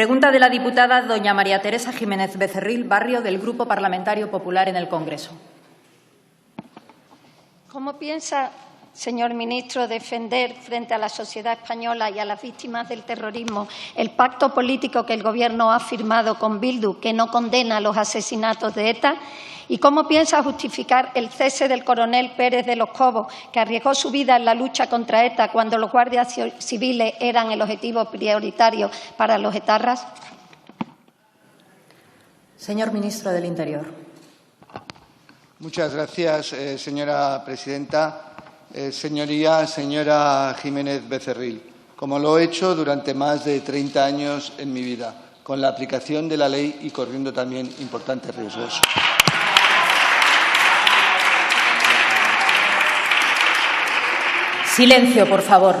Pregunta de la diputada doña María Teresa Jiménez Becerril Barrio, del Grupo Parlamentario Popular en el Congreso. ¿Cómo piensa, señor ministro, defender frente a la sociedad española y a las víctimas del terrorismo el pacto político que el Gobierno ha firmado con Bildu, que no condena los asesinatos de ETA? ¿Y cómo piensa justificar el cese del coronel Pérez de los Cobos, que arriesgó su vida en la lucha contra ETA cuando los guardias civiles eran el objetivo prioritario para los etarras? Señor ministro del Interior. Muchas gracias, señora presidenta. Señoría, señora Jiménez Becerril, como lo he hecho durante más de 30 años en mi vida, con la aplicación de la ley y corriendo también importantes riesgos. Silencio, por favor.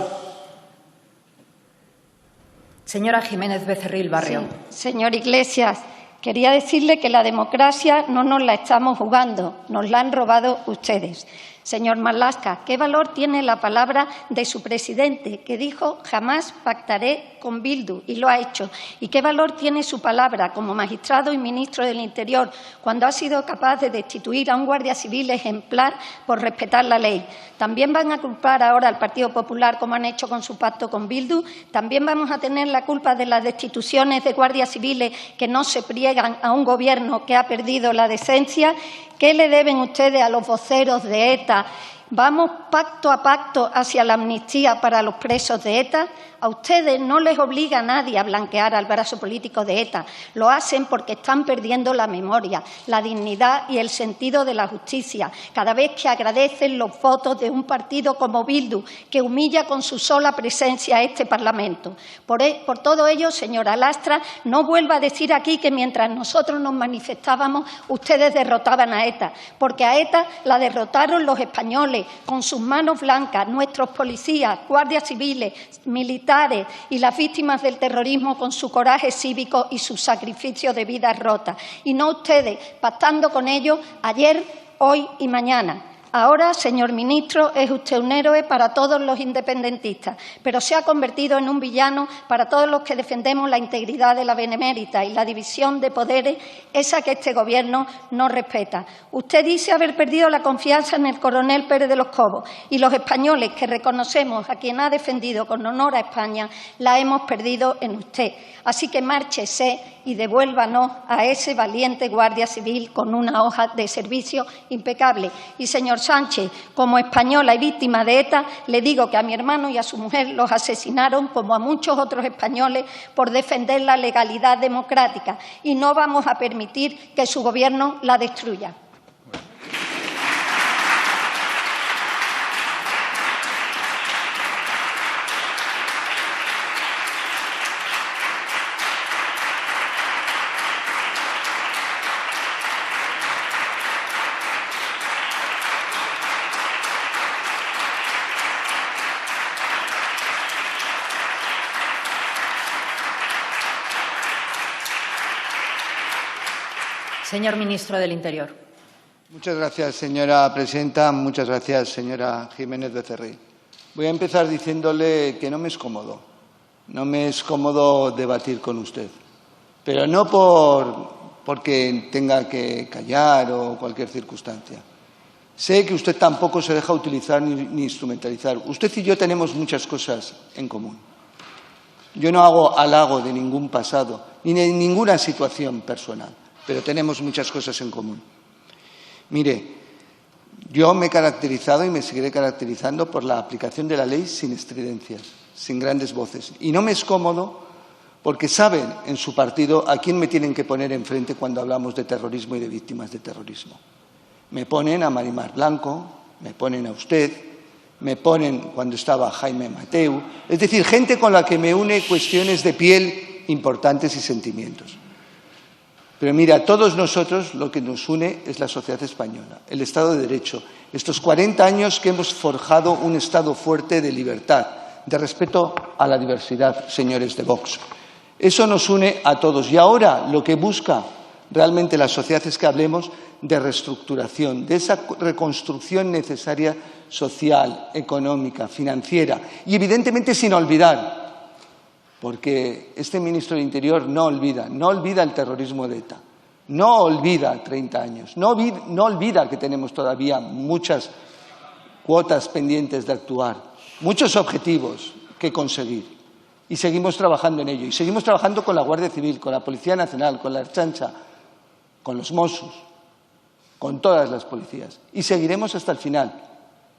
Señora Jiménez Becerril Barrio. Sí, señor Iglesias, quería decirle que la democracia no nos la estamos jugando, nos la han robado ustedes. Señor Marlaska, ¿qué valor tiene la palabra de su presidente, que dijo jamás pactaré con Bildu, y lo ha hecho? ¿Y qué valor tiene su palabra como magistrado y ministro del Interior cuando ha sido capaz de destituir a un guardia civil ejemplar por respetar la ley? ¿También van a culpar ahora al Partido Popular como han hecho con su pacto con Bildu? ¿También vamos a tener la culpa de las destituciones de guardias civiles que no se pliegan a un Gobierno que ha perdido la decencia? ¿Qué le deben ustedes a los voceros de ETA? ¿Vamos pacto a pacto hacia la amnistía para los presos de ETA? A ustedes no les obliga a nadie a blanquear al brazo político de ETA. Lo hacen porque están perdiendo la memoria, la dignidad y el sentido de la justicia. Cada vez que agradecen los votos de un partido como Bildu, que humilla con su sola presencia a este Parlamento. Por todo ello, señora Lastra, no vuelva a decir aquí que mientras nosotros nos manifestábamos, ustedes derrotaban a ETA, porque a ETA la derrotaron los españoles con sus manos blancas, nuestros policías, guardias civiles, militares y las víctimas del terrorismo con su coraje cívico y su sacrificio de vidas rotas. Y no ustedes, pactando con ellos ayer, hoy y mañana. Ahora, señor ministro, es usted un héroe para todos los independentistas, pero se ha convertido en un villano para todos los que defendemos la integridad de la Benemérita y la división de poderes, esa que este Gobierno no respeta. Usted dice haber perdido la confianza en el coronel Pérez de los Cobos, y los españoles que reconocemos a quien ha defendido con honor a España la hemos perdido en usted. Así que márchese y devuélvanos a ese valiente guardia civil con una hoja de servicio impecable. Y, señor Sánchez, como española y víctima de ETA, le digo que a mi hermano y a su mujer los asesinaron, como a muchos otros españoles, por defender la legalidad democrática, y no vamos a permitir que su Gobierno la destruya. Señor ministro del Interior. Muchas gracias, señora presidenta. Muchas gracias, señora Jiménez Becerril. Voy a empezar diciéndole que no me es cómodo. No me es cómodo debatir con usted. Pero no porque tenga que callar o cualquier circunstancia. Sé que usted tampoco se deja utilizar ni instrumentalizar. Usted y yo tenemos muchas cosas en común. Yo no hago halago de ningún pasado ni de ninguna situación personal, pero tenemos muchas cosas en común. Mire, yo me he caracterizado y me seguiré caracterizando por la aplicación de la ley sin estridencias, sin grandes voces. Y no me es cómodo porque saben en su partido a quién me tienen que poner enfrente cuando hablamos de terrorismo y de víctimas de terrorismo. Me ponen a Marimar Blanco, me ponen a usted, me ponen cuando estaba Jaime Mateu, es decir, gente con la que me une cuestiones de piel importantes y sentimientos. Pero mira, a todos nosotros lo que nos une es la sociedad española, el Estado de Derecho, estos 40 años que hemos forjado un Estado fuerte de libertad, de respeto a la diversidad, señores de Vox. Eso nos une a todos. Y ahora lo que busca realmente la sociedad es que hablemos de reestructuración, de esa reconstrucción necesaria social, económica, financiera y, evidentemente, sin olvidar porque este ministro del Interior no olvida el terrorismo de ETA, no olvida 30 años, no olvida que tenemos todavía muchas cuotas pendientes de actuar, muchos objetivos que conseguir. Y seguimos trabajando en ello. Y seguimos trabajando con la Guardia Civil, con la Policía Nacional, con la Ertzaintza, con los Mossos, con todas las policías. Y seguiremos hasta el final.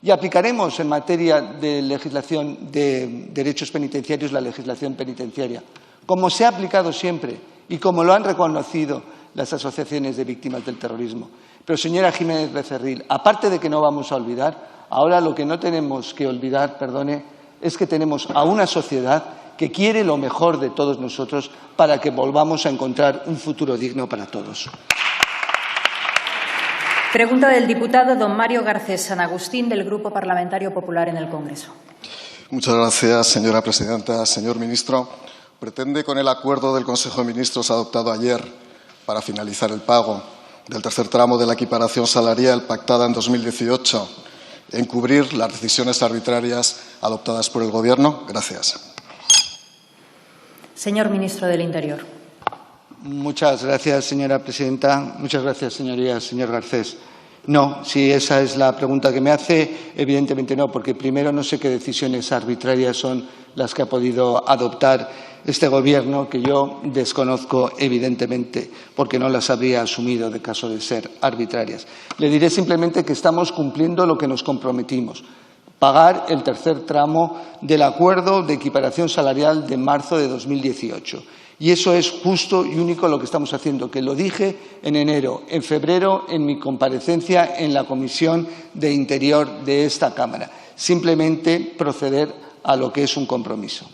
Y aplicaremos en materia de legislación de derechos penitenciarios la legislación penitenciaria, como se ha aplicado siempre y como lo han reconocido las asociaciones de víctimas del terrorismo. Pero, señora Jiménez Becerril, aparte de que no vamos a olvidar, ahora lo que no tenemos que olvidar, es que tenemos a una sociedad que quiere lo mejor de todos nosotros para que volvamos a encontrar un futuro digno para todos. Pregunta del diputado don Mario Garcés San Agustín, del Grupo Parlamentario Popular en el Congreso. Muchas gracias, señora presidenta. Señor ministro, pretende, con el acuerdo del Consejo de Ministros adoptado ayer para finalizar el pago del tercer tramo de la equiparación salarial pactada en 2018, encubrir las decisiones arbitrarias adoptadas por el Gobierno. Gracias. Señor ministro del Interior. Muchas gracias, señora presidenta. Muchas gracias, señorías. Señor Garcés. No, si esa es la pregunta que me hace, evidentemente no, porque primero no sé qué decisiones arbitrarias son las que ha podido adoptar este Gobierno, que yo desconozco evidentemente, porque no las habría asumido de caso de ser arbitrarias. Le diré simplemente que estamos cumpliendo lo que nos comprometimos: pagar el tercer tramo del acuerdo de equiparación salarial de marzo de 2018. Y eso es justo y único lo que estamos haciendo, que lo dije en enero, en febrero, en mi comparecencia en la Comisión de Interior de esta Cámara. Simplemente proceder a lo que es un compromiso.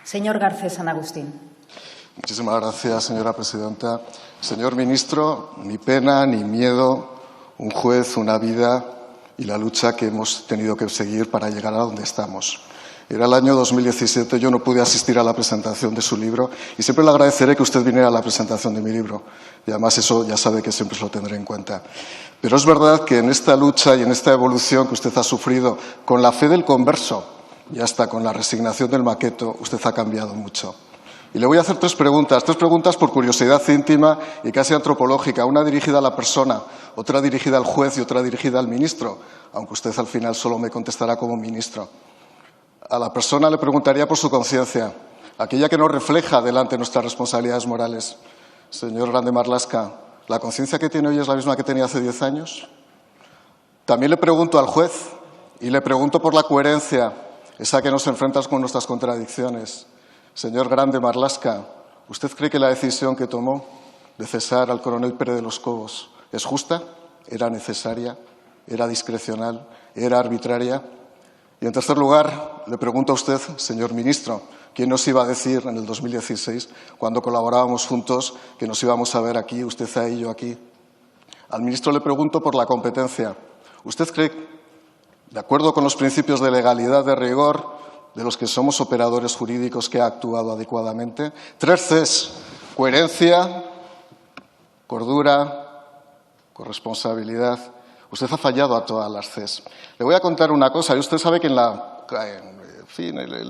Señor Garcés San Agustín. Muchísimas gracias, señora presidenta. Señor ministro, ni pena ni miedo, un juez, una vida y la lucha que hemos tenido que seguir para llegar a donde estamos. Era el año 2017, yo no pude asistir a la presentación de su libro y siempre le agradeceré que usted viniera a la presentación de mi libro. Y además eso ya sabe que siempre lo tendré en cuenta. Pero es verdad que en esta lucha y en esta evolución que usted ha sufrido, con la fe del converso y hasta con la resignación del maqueto, usted ha cambiado mucho. Y le voy a hacer tres preguntas por curiosidad íntima y casi antropológica, una dirigida a la persona, otra dirigida al juez y otra dirigida al ministro, aunque usted al final solo me contestará como ministro. A la persona le preguntaría por su conciencia, aquella que nos refleja delante nuestras responsabilidades morales. Señor Grande Marlaska, ¿la conciencia que tiene hoy es la misma que tenía hace 10 años? También le pregunto al juez y le pregunto por la coherencia, esa que nos enfrenta con nuestras contradicciones. Señor Grande Marlaska, ¿usted cree que la decisión que tomó de cesar al coronel Pérez de los Cobos es justa? ¿Era necesaria? ¿Era discrecional? ¿Era arbitraria? Y en tercer lugar, le pregunto a usted, señor ministro, ¿quién nos iba a decir en el 2016, cuando colaborábamos juntos, que nos íbamos a ver aquí, usted ahí, yo aquí? Al ministro le pregunto por la competencia. ¿Usted cree, de acuerdo con los principios de legalidad, de rigor, de los que somos operadores jurídicos, que ha actuado adecuadamente? 3 Cs: coherencia, cordura, corresponsabilidad. Usted ha fallado a todas las Cs. Le voy a contar una cosa. Y usted sabe que lo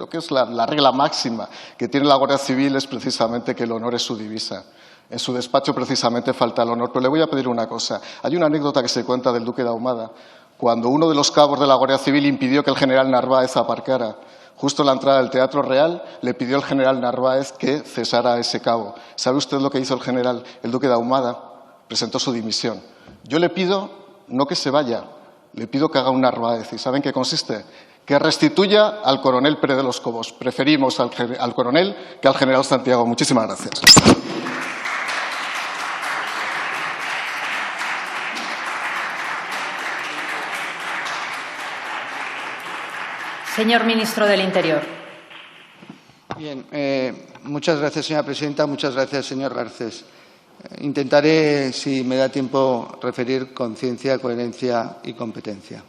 que es la regla máxima que tiene la Guardia Civil es precisamente que el honor es su divisa. En su despacho precisamente falta el honor. Pero le voy a pedir una cosa. Hay una anécdota que se cuenta del duque de Ahumada, cuando uno de los cabos de la Guardia Civil impidió que el general Narváez aparcara. Justo en la entrada del Teatro Real le pidió el general Narváez que cesara a ese cabo. ¿Sabe usted lo que hizo el duque de Ahumada? Presentó su dimisión. Yo le pido no que se vaya, le pido que haga un Narváez. ¿Y saben qué consiste? Que restituya al coronel Pérez de los Cobos. Preferimos al coronel que al general Santiago. Muchísimas gracias. Señor ministro del Interior. Bien, muchas gracias, señora presidenta. Muchas gracias, señor Garcés. Intentaré, si me da tiempo, referir conciencia, coherencia y competencia.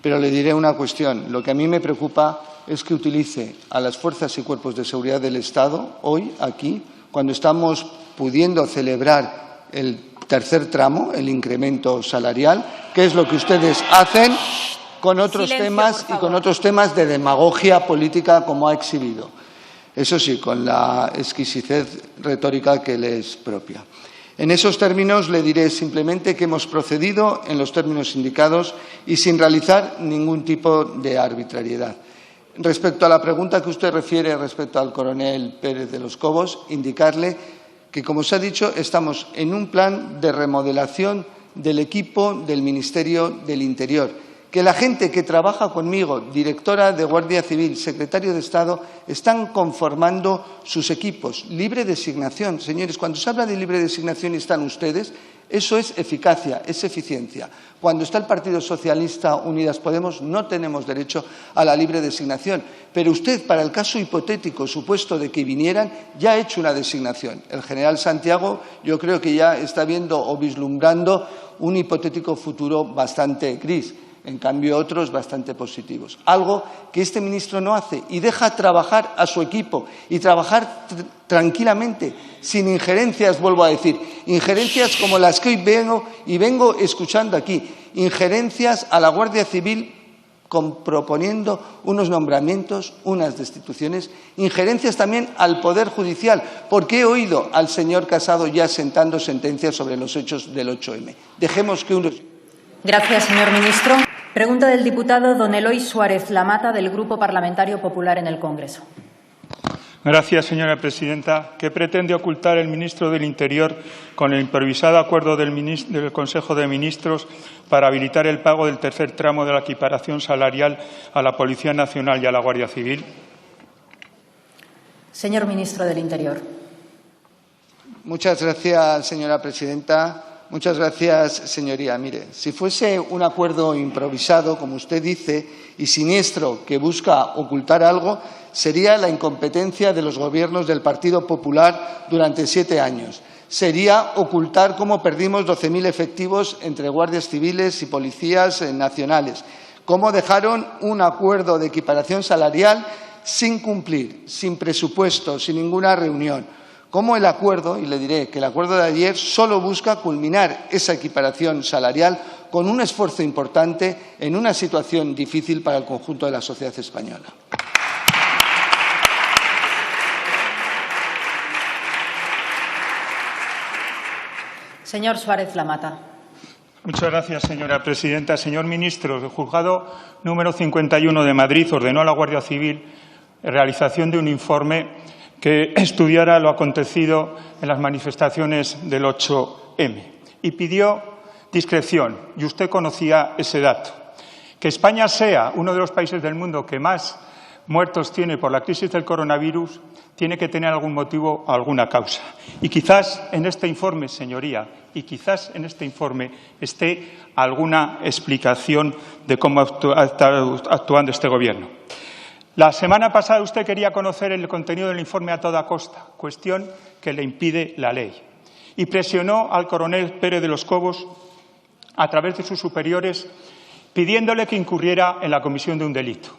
Pero le diré una cuestión. Lo que a mí me preocupa es que utilice a las fuerzas y cuerpos de seguridad del Estado hoy, aquí, cuando estamos pudiendo celebrar el tercer tramo, el incremento salarial, que es lo que ustedes hacen con otros temas y con otros temas de demagogia política como ha exhibido. Eso sí, con la exquisitez retórica que le es propia. En esos términos le diré simplemente que hemos procedido en los términos indicados y sin realizar ningún tipo de arbitrariedad. Respecto a la pregunta que usted refiere respecto al coronel Pérez de los Cobos, indicarle que, como se ha dicho, estamos en un plan de remodelación del equipo del Ministerio del Interior, que la gente que trabaja conmigo, directora de Guardia Civil, secretario de Estado, están conformando sus equipos. Libre designación. Señores, cuando se habla de libre designación y están ustedes, eso es eficacia, es eficiencia. Cuando está el Partido Socialista, Unidas Podemos, no tenemos derecho a la libre designación. Pero usted, para el caso hipotético supuesto de que vinieran, ya ha hecho una designación. El general Santiago, yo creo que ya está viendo o vislumbrando un hipotético futuro bastante gris. En cambio, otros bastante positivos. Algo que este ministro no hace y deja trabajar a su equipo y trabajar tranquilamente, sin injerencias, vuelvo a decir, injerencias como las que hoy vengo escuchando aquí, injerencias a la Guardia Civil proponiendo unos nombramientos, unas destituciones, injerencias también al Poder Judicial, porque he oído al señor Casado ya sentando sentencias sobre los hechos del 8M. Dejemos que unos... Gracias, señor ministro. Pregunta del diputado don Eloy Suárez Lamata, del Grupo Parlamentario Popular en el Congreso. Gracias, señora presidenta. ¿Qué pretende ocultar el ministro del Interior con el improvisado acuerdo del Consejo de Ministros para habilitar el pago del tercer tramo de la equiparación salarial a la Policía Nacional y a la Guardia Civil? Señor ministro del Interior. Muchas gracias, señora presidenta. Muchas gracias, señoría. Mire, si fuese un acuerdo improvisado, como usted dice, y siniestro, que busca ocultar algo, sería la incompetencia de los gobiernos del Partido Popular durante 7 años. Sería ocultar cómo perdimos 12.000 efectivos entre guardias civiles y policías nacionales, cómo dejaron un acuerdo de equiparación salarial sin cumplir, sin presupuesto, sin ninguna reunión. Como el acuerdo, y le diré que el acuerdo de ayer solo busca culminar esa equiparación salarial con un esfuerzo importante en una situación difícil para el conjunto de la sociedad española. Señor Suárez Lamata. Muchas gracias, señora presidenta. Señor ministro, el juzgado número 51 de Madrid ordenó a la Guardia Civil la realización de un informe que estudiara lo acontecido en las manifestaciones del 8M y pidió discreción, y usted conocía ese dato. Que España sea uno de los países del mundo que más muertos tiene por la crisis del coronavirus tiene que tener algún motivo o alguna causa. Y quizás en este informe, señoría, esté alguna explicación de cómo ha estado actuando este Gobierno. La semana pasada usted quería conocer el contenido del informe a toda costa, cuestión que le impide la ley, y presionó al coronel Pérez de los Cobos a través de sus superiores pidiéndole que incurriera en la comisión de un delito.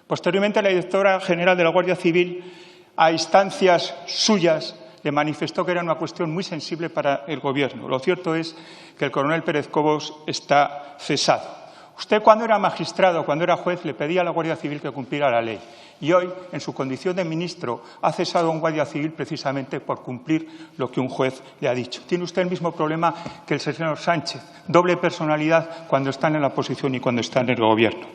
Posteriormente, la directora general de la Guardia Civil, a instancias suyas, le manifestó que era una cuestión muy sensible para el Gobierno. Lo cierto es que el coronel Pérez Cobos está cesado. Usted, cuando era magistrado, cuando era juez, le pedía a la Guardia Civil que cumpliera la ley. Y hoy, en su condición de ministro, ha cesado a un Guardia Civil precisamente por cumplir lo que un juez le ha dicho. Tiene usted el mismo problema que el señor Sánchez, doble personalidad cuando están en la oposición y cuando están en el Gobierno.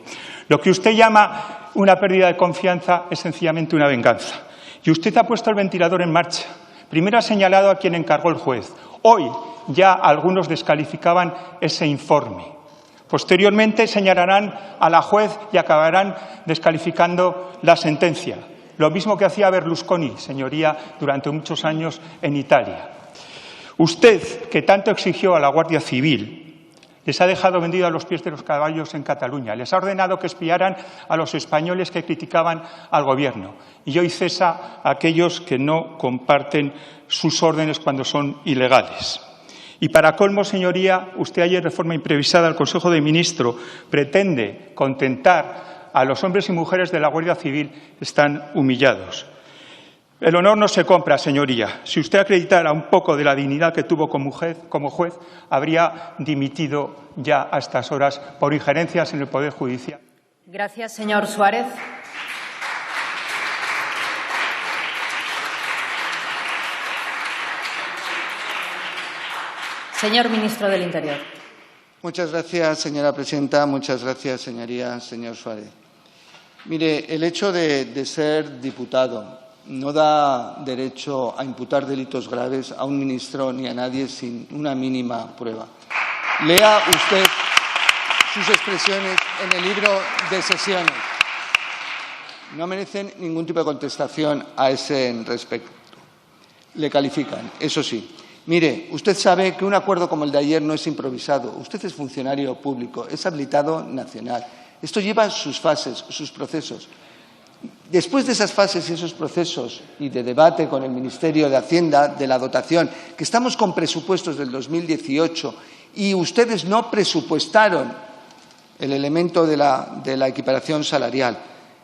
Lo que usted llama una pérdida de confianza es sencillamente una venganza. Y usted ha puesto el ventilador en marcha. Primero ha señalado a quien encargó el juez. Hoy ya algunos descalificaban ese informe. Posteriormente señalarán a la juez y acabarán descalificando la sentencia. Lo mismo que hacía Berlusconi, señoría, durante muchos años en Italia. Usted, que tanto exigió a la Guardia Civil, les ha dejado vendidos a los pies de los caballos en Cataluña. Les ha ordenado que espiaran a los españoles que criticaban al Gobierno. Y hoy cesa a aquellos que no comparten sus órdenes cuando son ilegales. Y para colmo, señoría, usted ayer, de forma improvisada, al Consejo de Ministros, pretende contentar a los hombres y mujeres de la Guardia Civil que están humillados. El honor no se compra, señoría. Si usted acreditara un poco de la dignidad que tuvo como juez, habría dimitido ya a estas horas por injerencias en el Poder Judicial. Gracias, señor Suárez. Señor ministro del Interior. Muchas gracias, señora presidenta. Muchas gracias, señorías, señor Suárez. Mire, el hecho de ser diputado no da derecho a imputar delitos graves a un ministro ni a nadie sin una mínima prueba. Lea usted sus expresiones en el libro de sesiones. No merecen ningún tipo de contestación a ese respecto. Le califican, eso sí. Mire, usted sabe que un acuerdo como el de ayer no es improvisado. Usted es funcionario público, es habilitado nacional. Esto lleva sus fases, sus procesos. Después de esas fases y esos procesos y de debate con el Ministerio de Hacienda de la dotación, que estamos con presupuestos del 2018 y ustedes no presupuestaron el elemento de la equiparación salarial,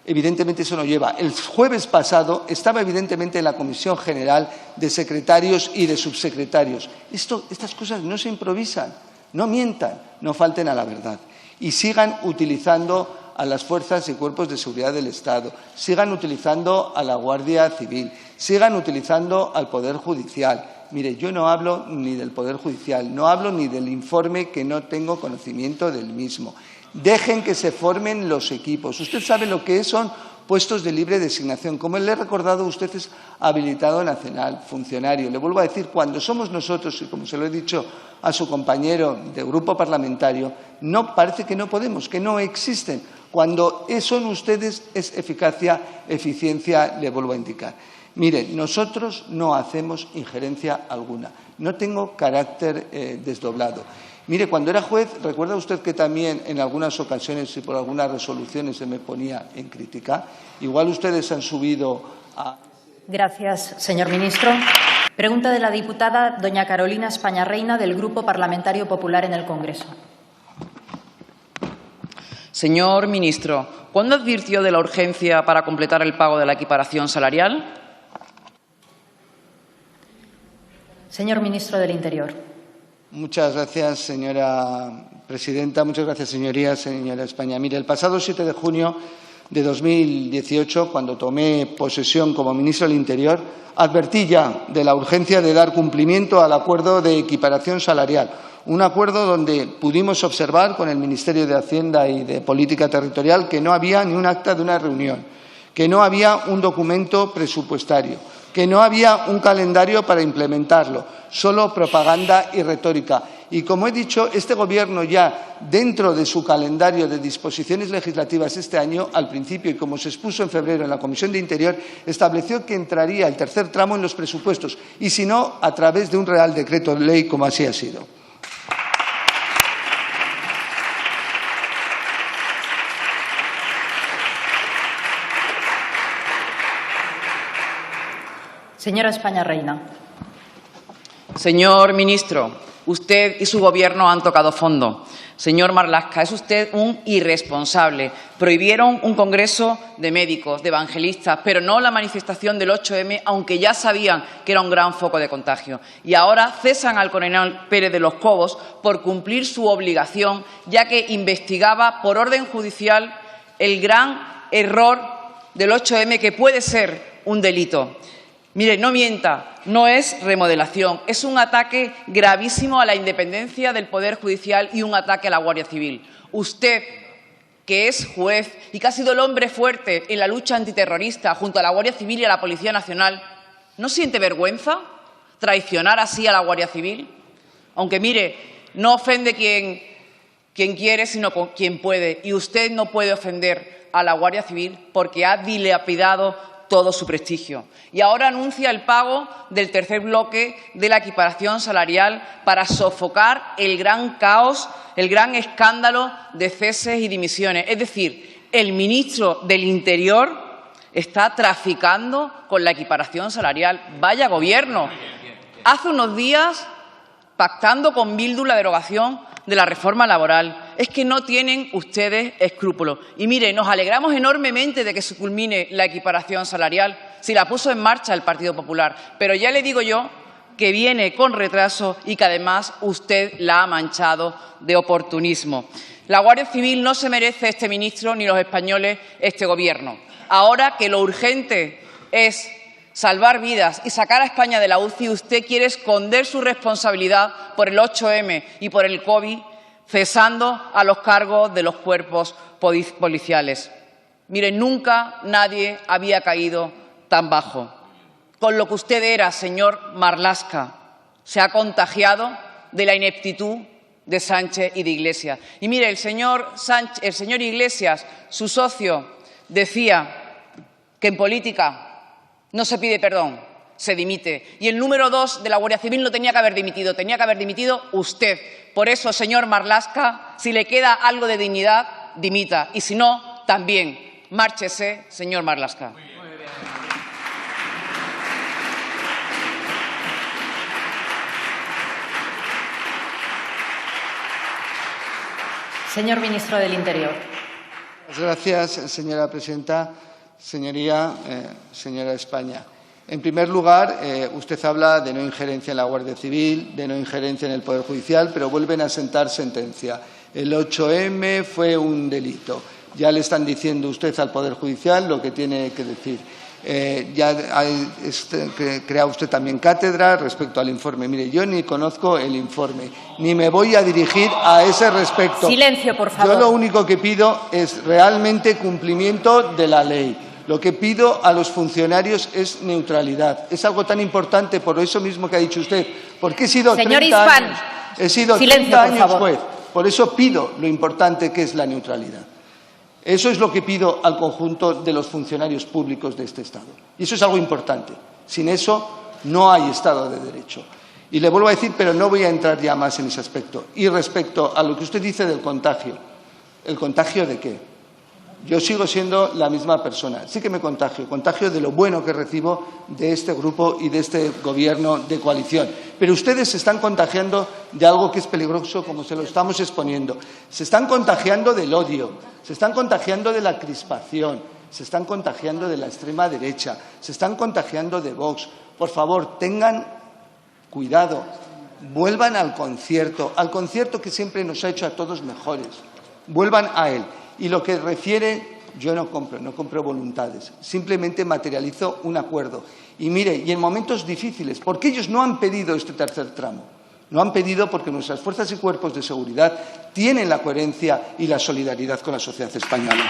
evidentemente eso no lleva. El jueves pasado estaba evidentemente en la Comisión General de Secretarios y de Subsecretarios. Estas cosas no se improvisan, no mientan, no falten a la verdad y sigan utilizando a las fuerzas y cuerpos de seguridad del Estado, sigan utilizando a la Guardia Civil, sigan utilizando al Poder Judicial. Mire, yo no hablo ni del Poder Judicial, no hablo ni del informe que no tengo conocimiento del mismo. Dejen que se formen los equipos. Usted sabe lo que son puestos de libre designación. Como le he recordado, usted es habilitado nacional, funcionario. Le vuelvo a decir, cuando somos nosotros, y como se lo he dicho a su compañero de grupo parlamentario, no parece que no podemos, que no existen. Cuando son ustedes es eficacia, eficiencia, le vuelvo a indicar. Mire, nosotros no hacemos injerencia alguna. No tengo carácter desdoblado. Mire, cuando era juez, ¿recuerda usted que también en algunas ocasiones y por algunas resoluciones se me ponía en crítica? Igual ustedes han subido a... Gracias, señor ministro. Pregunta de la diputada doña Carolina España Reina, del Grupo Parlamentario Popular en el Congreso. Señor ministro, ¿cuándo advirtió de la urgencia para completar el pago de la equiparación salarial? Señor ministro del Interior. Muchas gracias, señora presidenta. Muchas gracias, señorías, señora España. Mire, el pasado 7 de junio de 2018, cuando tomé posesión como ministro del Interior, advertí ya de la urgencia de dar cumplimiento al acuerdo de equiparación salarial, un acuerdo donde pudimos observar con el Ministerio de Hacienda y de Política Territorial que no había ni un acta de una reunión, que no había un documento presupuestario, que no había un calendario para implementarlo, solo propaganda y retórica. Y, como he dicho, este Gobierno ya, dentro de su calendario de disposiciones legislativas este año, al principio, y como se expuso en febrero en la Comisión de Interior, estableció que entraría el tercer tramo en los presupuestos, y si no, a través de un Real Decreto Ley, como así ha sido. Señora España Reina. Señor ministro, usted y su Gobierno han tocado fondo. Señor Marlaska, es usted un irresponsable. Prohibieron un congreso de médicos, de evangelistas, pero no la manifestación del 8M, aunque ya sabían que era un gran foco de contagio. Y ahora cesan al coronel Pérez de los Cobos por cumplir su obligación, ya que investigaba por orden judicial el gran error del 8M, que puede ser un delito. Mire, no mienta, no es remodelación, es un ataque gravísimo a la independencia del Poder Judicial y un ataque a la Guardia Civil. Usted, que es juez y que ha sido el hombre fuerte en la lucha antiterrorista junto a la Guardia Civil y a la Policía Nacional, ¿no siente vergüenza traicionar así a la Guardia Civil? Aunque, mire, no ofende quien quiere, sino quien puede. Y usted no puede ofender a la Guardia Civil porque ha dilapidado todo su prestigio. Y ahora anuncia el pago del tercer bloque de la equiparación salarial para sofocar el gran caos, el gran escándalo de ceses y dimisiones. Es decir, el ministro del Interior está traficando con la equiparación salarial. ¡Vaya Gobierno! Hace unos días, pactando con Bildu la derogación de la reforma laboral. es que no tienen ustedes escrúpulos. Y mire, nos alegramos enormemente de que se culmine la equiparación salarial, si la puso en marcha el Partido Popular, pero ya le digo yo que viene con retraso y que además usted la ha manchado de oportunismo. La Guardia Civil no se merece este ministro ni los españoles este Gobierno. Ahora que lo urgente es salvar vidas y sacar a España de la UCI, usted quiere esconder su responsabilidad por el 8M y por el COVID, cesando a los cargos de los cuerpos policiales. Mire, nunca nadie había caído tan bajo. Con lo que usted era, señor Marlaska, se ha contagiado de la ineptitud de Sánchez y de Iglesias. Y mire, el señor Iglesias, su socio, decía que en política no se pide perdón, se dimite. Y el número 2 de la Guardia Civil no tenía que haber dimitido usted. Por eso, señor Marlaska, si le queda algo de dignidad, dimita. Y si no, también. Márchese, señor Marlaska. Señor Ministro del Interior. Gracias, señora presidenta. Señoría, señora España. En primer lugar, usted habla de no injerencia en la Guardia Civil, de no injerencia en el Poder Judicial, pero vuelven a sentar sentencia. El 8M fue un delito. Ya le están diciendo usted al Poder Judicial lo que tiene que decir. Crea usted también cátedra respecto al informe. Mire, yo ni conozco el informe, ni me voy a dirigir a ese respecto. Silencio, por favor. Yo lo único que pido es realmente cumplimiento de la ley. Lo que pido a los funcionarios es neutralidad. Es algo tan importante, por eso mismo que ha dicho usted, porque he sido 30 años, he sido 30 años juez. Por eso pido lo importante que es la neutralidad. Eso es lo que pido al conjunto de los funcionarios públicos de este Estado. Y eso es algo importante. Sin eso no hay Estado de Derecho. Y le vuelvo a decir, pero no voy a entrar ya más en ese aspecto. Y respecto a lo que usted dice del contagio, ¿el contagio de qué? Yo sigo siendo la misma persona. Sí que me contagio de lo bueno que recibo de este grupo y de este Gobierno de coalición. Pero ustedes se están contagiando de algo que es peligroso, como se lo estamos exponiendo. Se están contagiando del odio, se están contagiando de la crispación, se están contagiando de la extrema derecha, se están contagiando de Vox. Por favor, tengan cuidado, vuelvan al concierto que siempre nos ha hecho a todos mejores. Vuelvan a él. Y lo que refiere, yo no compro voluntades, simplemente materializo un acuerdo. Y mire, y en momentos difíciles, porque ellos no han pedido este tercer tramo, no han pedido porque nuestras fuerzas y cuerpos de seguridad tienen la coherencia y la solidaridad con la sociedad española.